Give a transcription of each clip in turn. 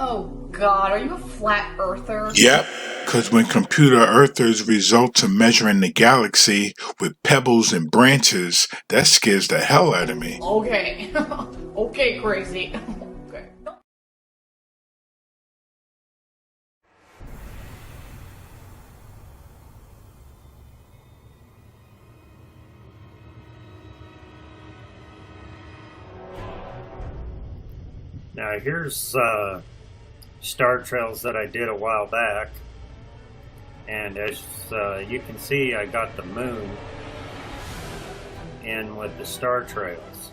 Oh God, are you a flat earther? Yep, because when computer earthers result to measuring the galaxy with pebbles and branches, that scares the hell out of me. Okay. Okay, crazy. Okay. Now here's star trails that I did a while back, and as you can see, I got the moon in with the star trails.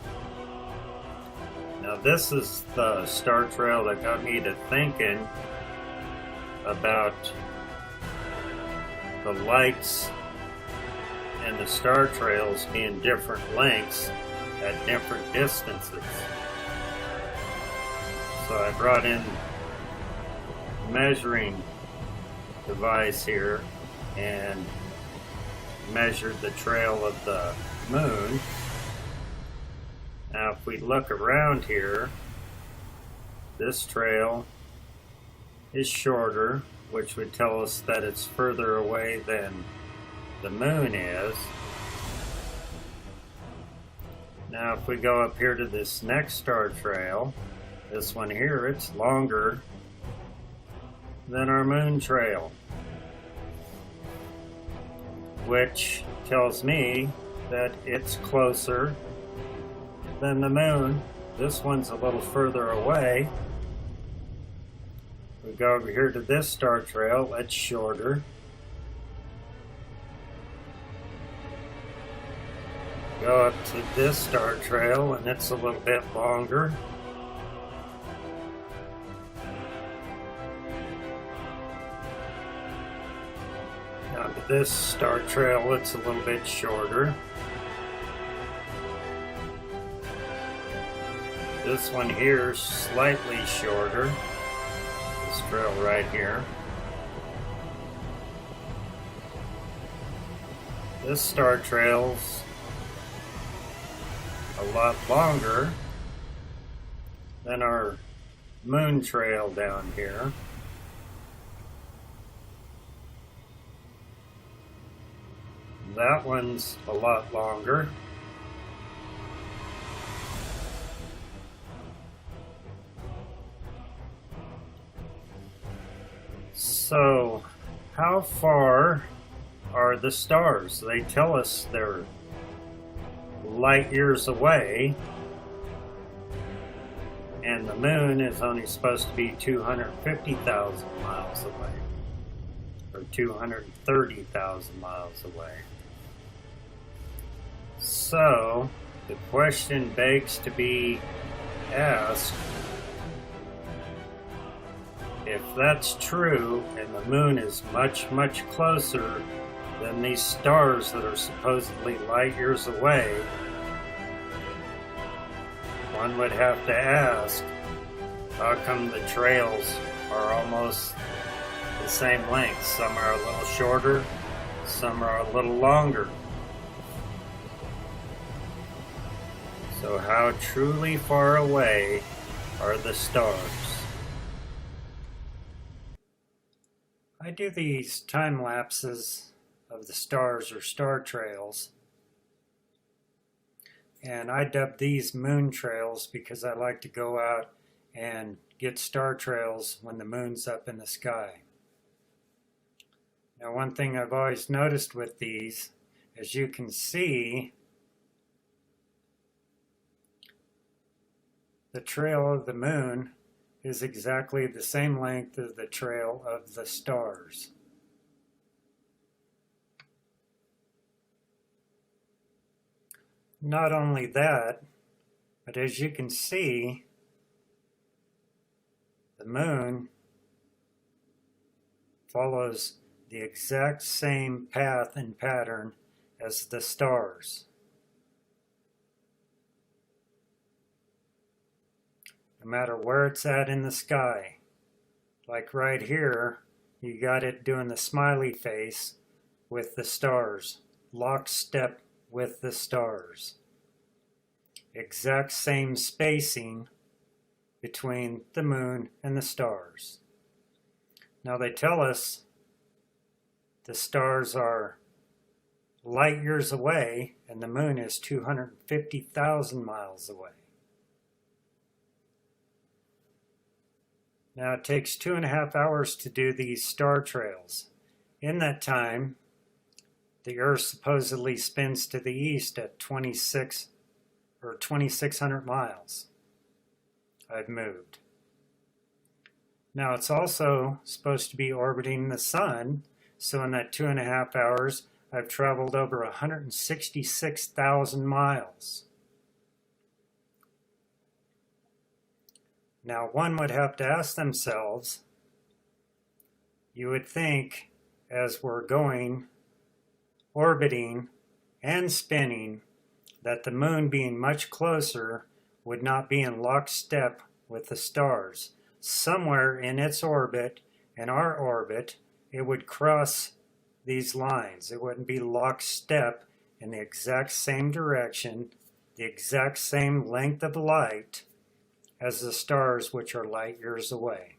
Now this is the star trail that got me to thinking about the lights and the star trails being different lengths at different distances. So I brought in a measuring device here and measured the trail of the moon. Now if we look around here, this trail is shorter, which would tell us that it's further away than the moon is. Now if we go up here to this next star trail, this one here, it's longer than our moon trail, which tells me that it's closer than the moon. This one's a little further away. We go over here to this star trail, it's shorter. Go up to this star trail and it's a little bit longer. Down to this star trail, it's a little bit shorter. This one here is slightly shorter. This trail right here. This star trail's a lot longer than our moon trail down here. That one's a lot longer. So, how far are the stars? They tell us they're light years away, and the moon is only supposed to be 250,000 miles away, or 230,000 miles away. So, the question begs to be asked, if that's true and the moon is much, much closer than these stars that are supposedly light years away, one would have to ask, how come the trails are almost the same length? Some are a little shorter, some are a little longer. So how truly far away are the stars? I do these time lapses of the stars or star trails, and I dub these moon trails because I like to go out and get star trails when the moon's up in the sky. Now, one thing I've always noticed with these, as you can see, the trail of the moon is exactly the same length as the trail of the stars. Not only that, but as you can see, the moon follows the exact same path and pattern as the stars. No matter where it's at in the sky. Like right here, you got it doing the smiley face with the stars, lockstep with the stars. Exact same spacing between the moon and the stars. Now they tell us the stars are light years away and the moon is 250,000 miles away. Now it takes 2.5 hours to do these star trails. In that time, the Earth supposedly spins to the east at 2,600 miles. I've moved. Now it's also supposed to be orbiting the sun, so in that 2.5 hours, I've traveled over 166,000 miles. Now one would have to ask themselves, you would think as we're going, orbiting, and spinning, that the moon being much closer would not be in lockstep with the stars. Somewhere in its orbit, in our orbit, it would cross these lines. It wouldn't be lockstep in the exact same direction, the exact same length of light as the stars, which are light years away.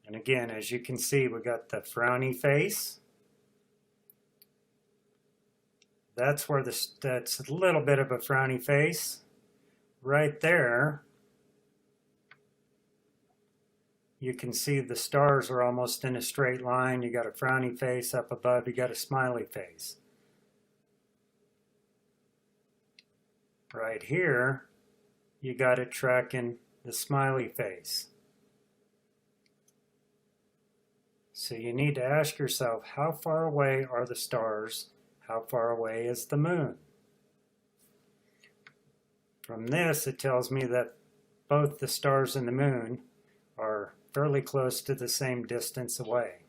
And again, as you can see, we got the frowny face. That's where that's a little bit of a frowny face. Right there, you can see the stars are almost in a straight line. You got a frowny face up above, you got a smiley face. Right here, you got it tracking the smiley face. So you need to ask yourself, how far away are the stars? How far away is the moon? From this, it tells me that both the stars and the moon are fairly close to the same distance away.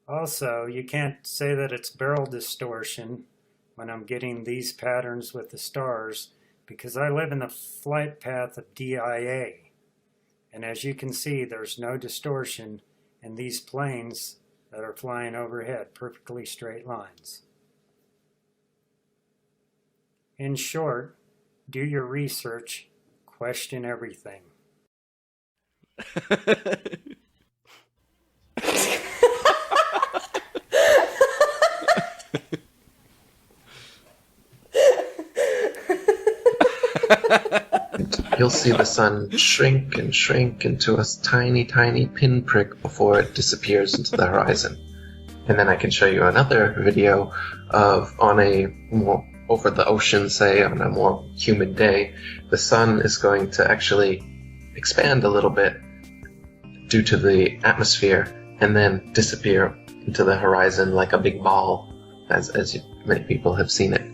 Also, you can't say that it's barrel distortion when I'm getting these patterns with the stars, because I live in the flight path of DIA. And as you can see, there's no distortion in these planes that are flying overhead, perfectly straight lines. In short, do your research, question everything. You'll see the sun shrink and shrink into a tiny, tiny pinprick before it disappears into the horizon. And then I can show you another video of on a more over the ocean, say, on a more humid day, the sun is going to actually expand a little bit due to the atmosphere and then disappear into the horizon like a big ball, as many people have seen it.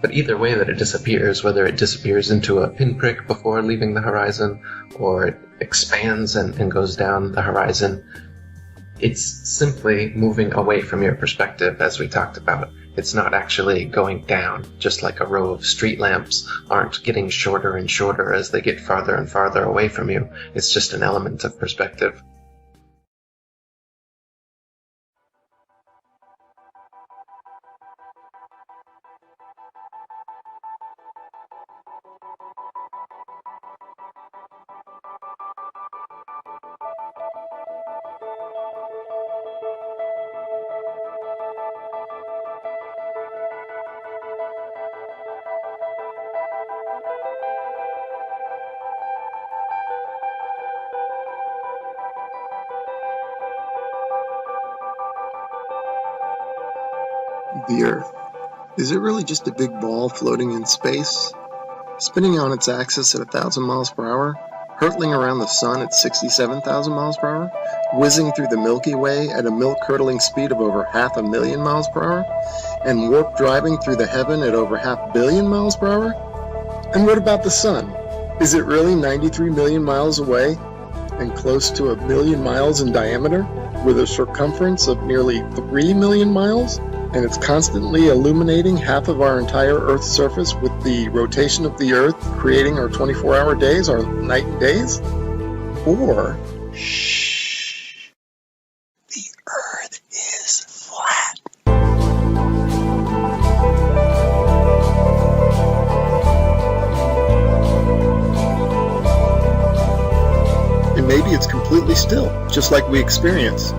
But either way that it disappears, whether it disappears into a pinprick before leaving the horizon, or it expands and goes down the horizon, it's simply moving away from your perspective, as we talked about. It's not actually going down, just like a row of street lamps aren't getting shorter and shorter as they get farther and farther away from you. It's just an element of perspective. The Earth. Is it really just a big ball floating in space? Spinning on its axis at 1,000 miles per hour, hurtling around the sun at 67,000 miles per hour, whizzing through the Milky Way at a milk-curdling speed of over 500,000 miles per hour, and warp driving through the heaven at over 500 million miles per hour? And what about the sun? Is it really 93 million miles away and close to 1 million miles in diameter, with a circumference of nearly 3 million miles? And it's constantly illuminating half of our entire Earth's surface with the rotation of the Earth, creating our 24-hour days, our night and days? Or, shh, the Earth is flat. And maybe it's completely still, just like we experience.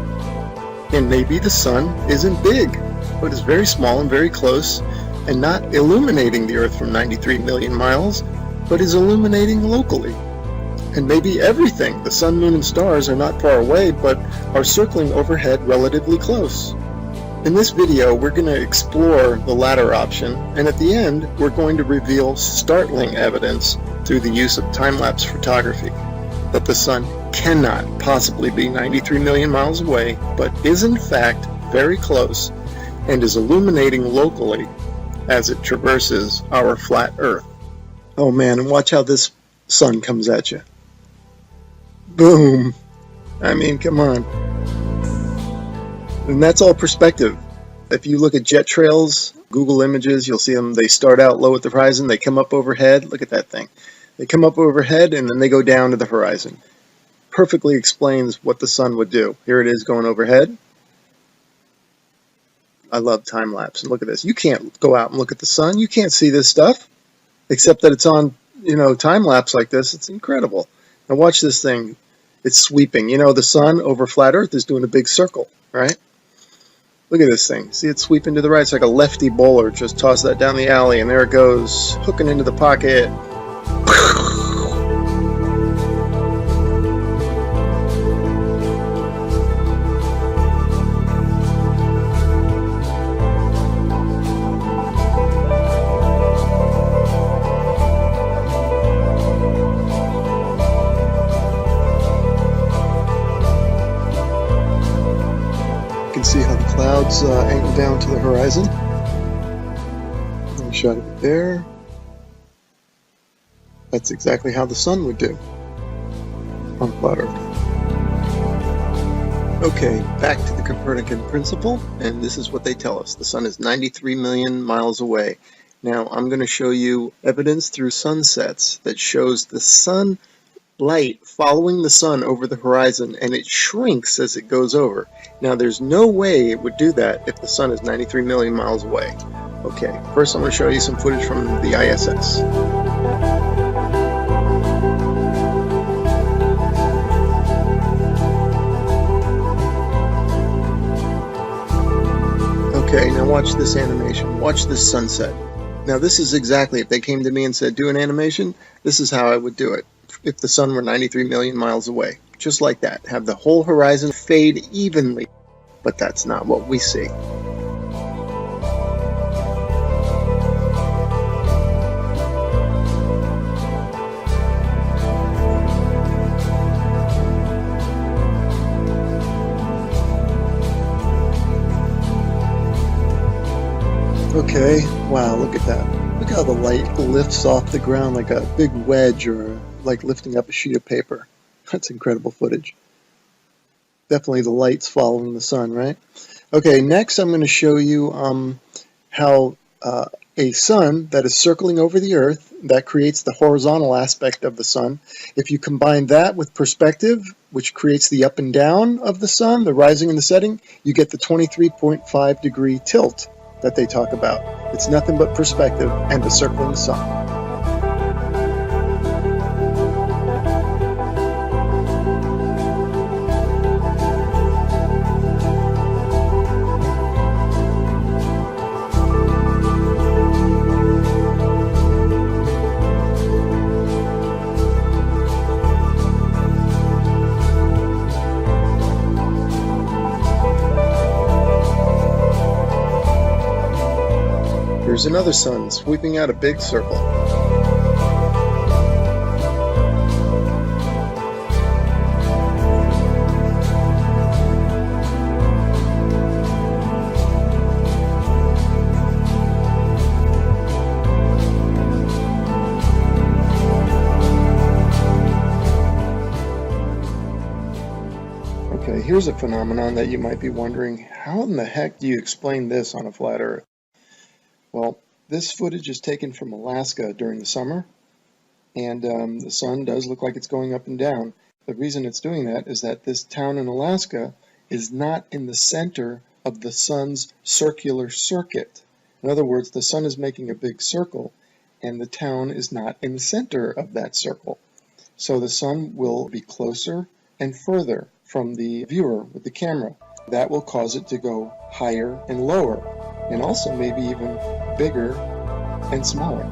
And maybe the sun isn't big, but is very small and very close, and not illuminating the Earth from 93 million miles, but is illuminating locally. And maybe everything, the sun, moon, and stars, are not far away, but are circling overhead relatively close. In this video, we're going to explore the latter option, and at the end, we're going to reveal startling evidence through the use of time-lapse photography that the sun cannot possibly be 93 million miles away, but is in fact very close and is illuminating locally as it traverses our flat Earth. Oh man, and watch how this sun comes at you. Boom! I mean, come on. And that's all perspective. If you look at jet trails, Google Images, you'll see them. They start out low at the horizon, they come up overhead. Look at that thing. They come up overhead and then they go down to the horizon. Perfectly explains what the sun would do. Here it is going overhead. I love time lapse. And look at this. You can't go out and look at the sun. You can't see this stuff, except that it's on, time lapse like this. It's incredible. Now watch this thing. It's sweeping. The sun over flat Earth is doing a big circle, right? Look at this thing. See it sweeping to the right? It's like a lefty bowler. Just toss that down the alley, and there it goes, hooking into the pocket. You can see how the clouds angle down to the horizon. And shot it there. That's exactly how the sun would do on flat Earth. Okay, back to the Copernican principle, and this is what they tell us. The sun is 93 million miles away. Now, I'm going to show you evidence through sunsets that shows the sun light following the sun over the horizon, and it shrinks as it goes over. Now, there's no way it would do that if the sun is 93 million miles away. Okay, first I'm going to show you some footage from the ISS. Okay, now watch this animation. Watch this sunset. Now this is exactly, if they came to me and said, do an animation, this is how I would do it. If the sun were 93 million miles away. Just like that. Have the whole horizon fade evenly. But that's not what we see. Okay, wow, look at that. Look how the light lifts off the ground like a big wedge, or like lifting up a sheet of paper. That's incredible footage. Definitely the light's following the sun, right? Okay, next I'm going to show you how a sun that is circling over the Earth, that creates the horizontal aspect of the sun. If you combine that with perspective, which creates the up and down of the sun, the rising and the setting, you get the 23.5 degree tilt that they talk about. It's nothing but perspective and the circling sun. Here's another sun sweeping out a big circle. Okay, here's a phenomenon that you might be wondering, how in the heck do you explain this on a flat Earth? Well, this footage is taken from Alaska during the summer, and the sun does look like it's going up and down. The reason it's doing that is that this town in Alaska is not in the center of the sun's circular circuit. In other words, the sun is making a big circle, and the town is not in the center of that circle. So the sun will be closer and further from the viewer with the camera. That will cause it to go higher and lower, and also maybe even bigger and smaller.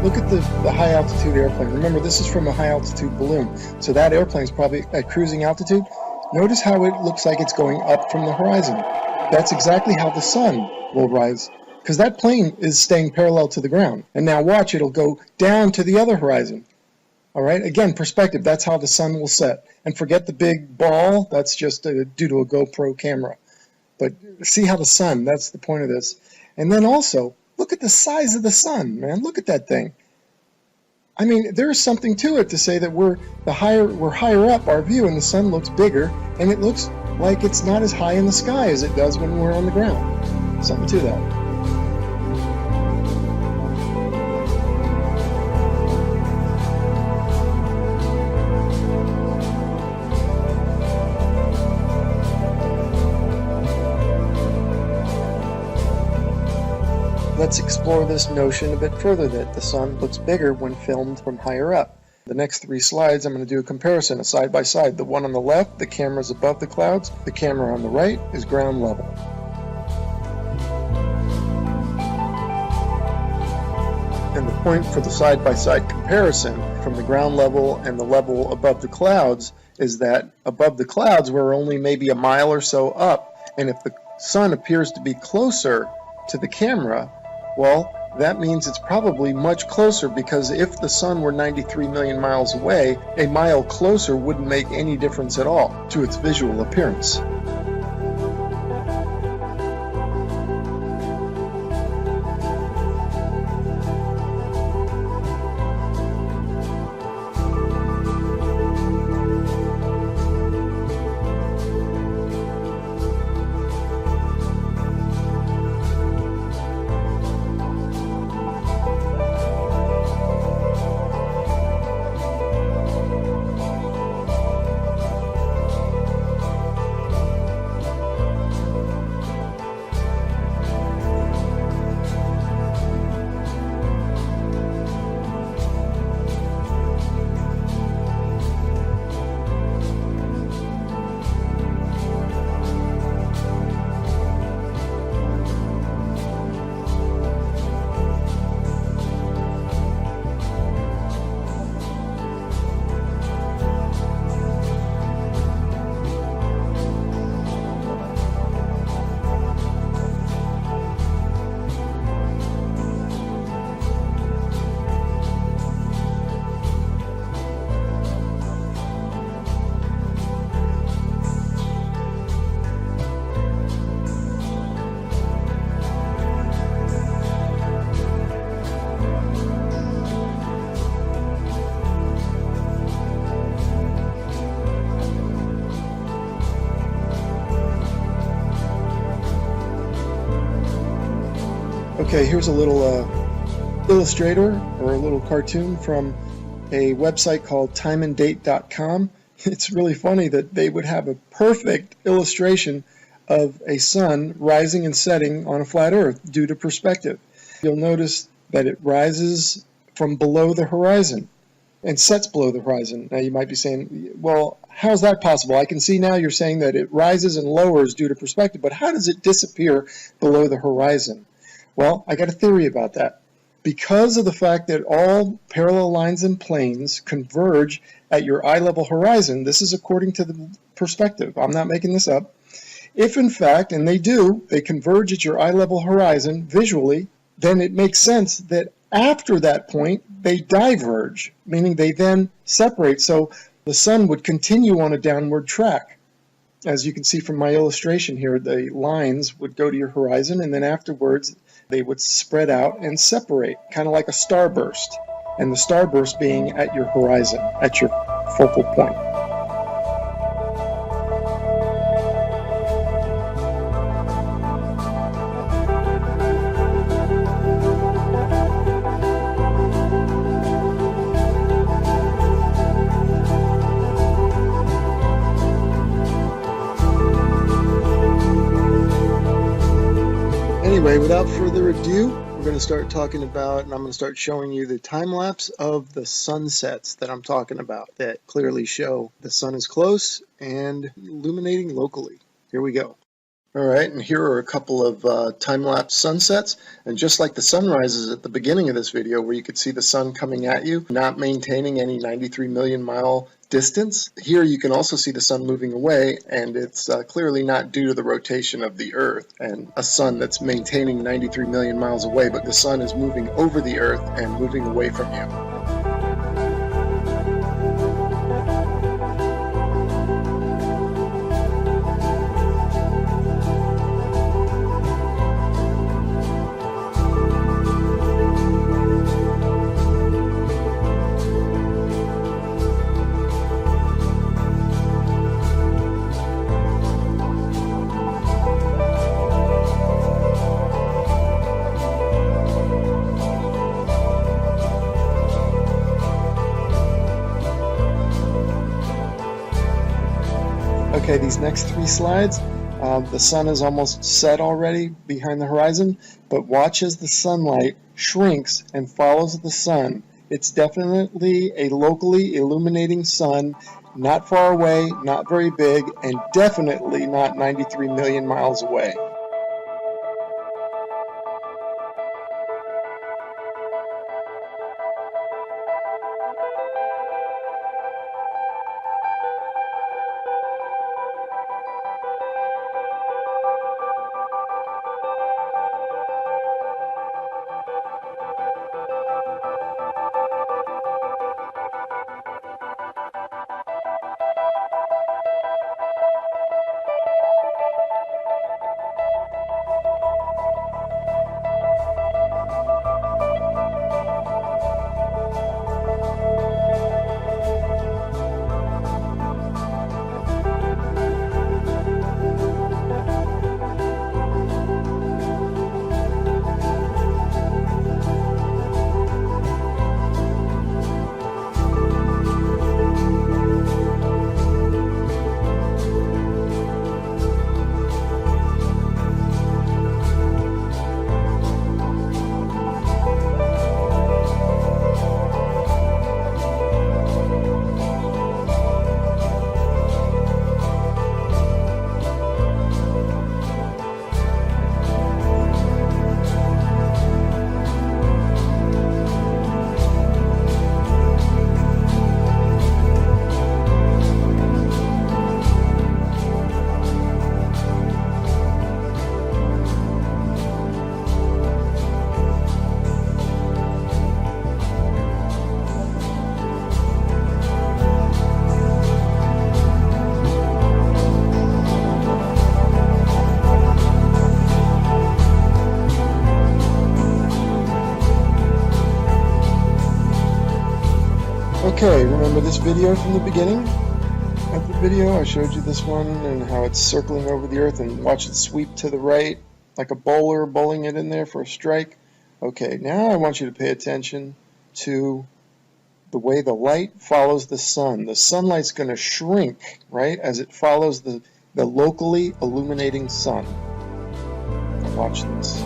Look at the high altitude airplane. Remember, this is from a high altitude balloon, so that airplane is probably at cruising altitude. Notice how it looks like it's going up from the horizon. That's exactly how the sun will rise, because that plane is staying parallel to the ground. And now watch, it'll go down to the other horizon. All right, again, perspective, that's how the sun will set. And forget the big ball, that's just due to a GoPro camera. But see how the sun, that's the point of this. And then also, look at the size of the sun, man. Look at that thing. I mean, there's something to it to say that we're higher up our view and the sun looks bigger, and it looks like it's not as high in the sky as it does when we're on the ground. Something to that. Let's explore this notion a bit further, that the sun looks bigger when filmed from higher up. The next 3 slides, I'm going to do a comparison, a side by side. The one on the left, the camera's above the clouds. The camera on the right is ground level. And the point for the side by side comparison from the ground level and the level above the clouds is that above the clouds we're only maybe a mile or so up. And if the sun appears to be closer to the camera, well, that means it's probably much closer, because if the sun were 93 million miles away, a mile closer wouldn't make any difference at all to its visual appearance. Okay, here's a little illustrator or a little cartoon from a website called timeanddate.com. It's really funny that they would have a perfect illustration of a sun rising and setting on a flat earth due to perspective. You'll notice that it rises from below the horizon and sets below the horizon. Now you might be saying, well, how's that possible? I can see now you're saying that it rises and lowers due to perspective, but how does it disappear below the horizon? Well, I got a theory about that. Because of the fact that all parallel lines and planes converge at your eye level horizon, this is according to the perspective, I'm not making this up. If in fact, and they do, they converge at your eye level horizon visually, then it makes sense that after that point, they diverge, meaning they then separate. So the sun would continue on a downward track. As you can see from my illustration here, the lines would go to your horizon, and then afterwards they would spread out and separate, kind of like a starburst, and the starburst being at your horizon, at your focal point. Anyway, without further ado, we're going to start talking about, and I'm going to start showing you the time lapse of the sunsets that I'm talking about that clearly show the sun is close and illuminating locally. Here we go. All right, and here are a couple of time-lapse sunsets, and just like the sunrises at the beginning of this video where you could see the sun coming at you, not maintaining any 93 million mile distance, here you can also see the sun moving away, and it's clearly not due to the rotation of the Earth and a sun that's maintaining 93 million miles away, but the sun is moving over the Earth and moving away from you. Okay, these next three slides, the sun is almost set already behind the horizon, but watch as the sunlight shrinks and follows the sun. It's definitely a locally illuminating sun, not far away, not very big, and definitely not 93 million miles away. Okay, remember this video from the beginning of the video? I showed you this one and how it's circling over the Earth, and watch it sweep to the right like a bowler bowling it in there for a strike. Okay, now I want you to pay attention to the way the light follows the sun. The sunlight's going to shrink, right, as it follows the locally illuminating sun. Now watch this.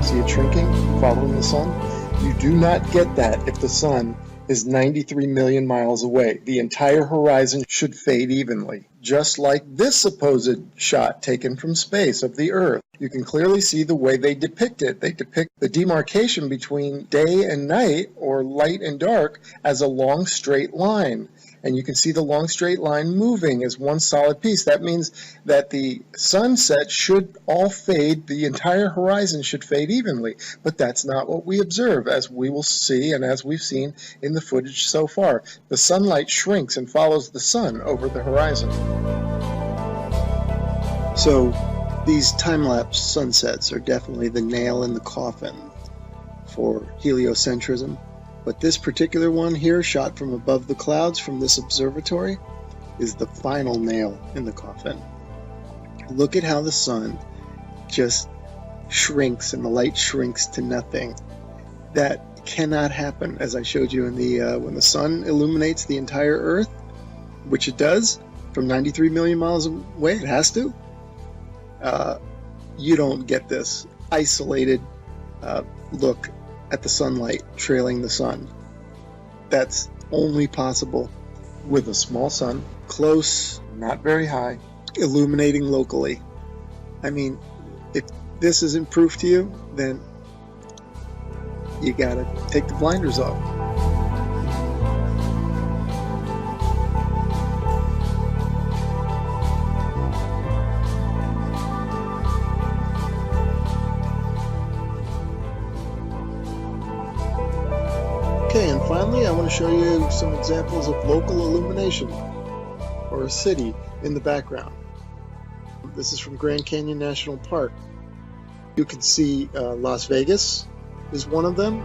See it shrinking, following the sun? You do not get that if the sun is 93 million miles away. The entire horizon should fade evenly, just like this supposed shot taken from space of the Earth. You can clearly see the way they depict it. They depict the demarcation between day and night, or light and dark, as a long straight line. and you can see the long straight line moving as one solid piece. That means that the sunset should all fade, the entire horizon should fade evenly, but that's not what we observe, as we will see and as we've seen in the footage so far. The sunlight shrinks and follows the sun over the horizon. So these time-lapse sunsets are definitely the nail in the coffin for heliocentrism. But this particular one here, shot from above the clouds from this observatory, is the final nail in the coffin. Look at how the sun just shrinks and the light shrinks to nothing. That cannot happen, as I showed you in the when the sun illuminates the entire Earth, which it does from 93 million miles away. It has to. You don't get this isolated look at the sunlight trailing the sun. That's only possible with a small sun, close, not very high, illuminating locally. I mean, if this isn't proof to you, then you gotta take the blinders off. Okay, and finally I want to show you some examples of local illumination, or a city in the background. This is from Grand Canyon National Park. You can see Las Vegas is one of them.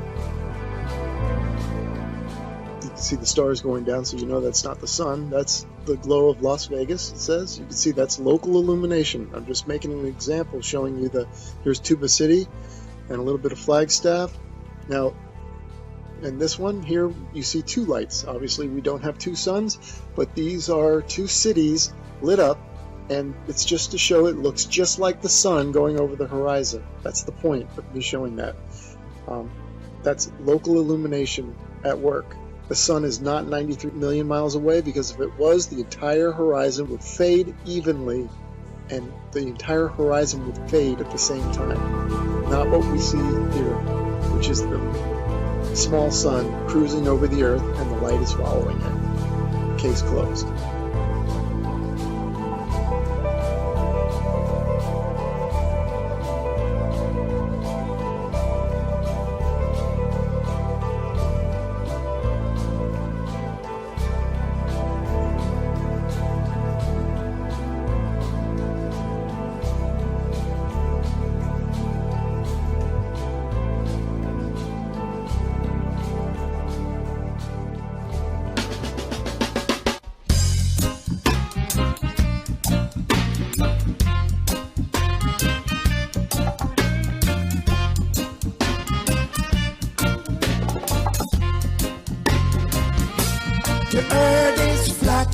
You can see the stars going down, so you know that's not the sun. That's the glow of Las Vegas, it says. You can see that's local illumination. I'm just making an example showing you here's Tuba City and a little bit of Flagstaff. Now, in this one here, you see two lights. Obviously, we don't have two suns, but these are two cities lit up, and it's just to show it looks just like the sun going over the horizon. That's the point of me showing that. That's local illumination at work. The sun is not 93 million miles away, because if it was, the entire horizon would fade evenly, and the entire horizon would fade at the same time. Not what we see here, which is the small sun cruising over the Earth, and the light is following it. Case closed. The earth is flat,